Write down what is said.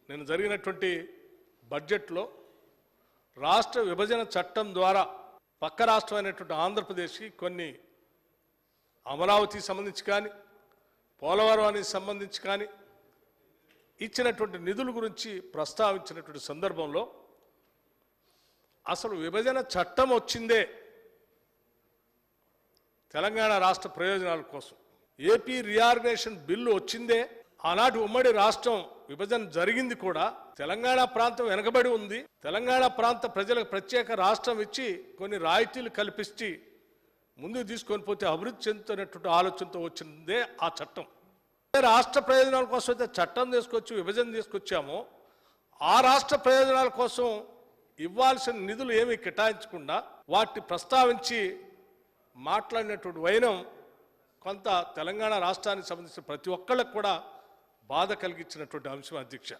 నేను జరిగినటువంటి బడ్జెట్లో రాష్ట్ర విభజన చట్టం ద్వారా పక్క రాష్ట్రమైనటువంటి ఆంధ్రప్రదేశ్కి కొన్ని అమరావతికి సంబంధించి కానీ పోలవరానికి సంబంధించి కానీ ఇచ్చినటువంటి నిధుల గురించి ప్రస్తావించినటువంటి సందర్భంలో అసలు విభజన చట్టం వచ్చిందే తెలంగాణ రాష్ట్ర ప్రయోజనాల కోసం. ఏపీ రీఆర్గనైజేషన్ బిల్లు వచ్చిందే ఆనాటి ఉమ్మడి రాష్ట్రం విభజన జరిగింది కూడా. తెలంగాణ ప్రాంతం వెనకబడి ఉంది. తెలంగాణ ప్రాంత ప్రజలకు ప్రత్యేక రాష్ట్రం ఇచ్చి కొన్ని రాయితీలు కల్పించి ముందుకు తీసుకొని పోతే అభివృద్ధి చెందుతున్నటువంటి ఆలోచనతో వచ్చిందే ఆ చట్టం. రాష్ట్ర ప్రయోజనాల కోసం అయితే చట్టం తీసుకొచ్చి విభజన తీసుకొచ్చామో ఆ రాష్ట్ర ప్రయోజనాల కోసం ఇవ్వాల్సిన నిధులు ఏమీ కేటాయించకుండా వాటిని ప్రస్తావించి మాట్లాడినటువంటి వైనం కొంత తెలంగాణ రాష్ట్రానికి సంబంధించిన ప్రతి ఒక్కళ్ళకు కూడా బాధ కలిగించినటువంటి అంశం అధ్యక్ష.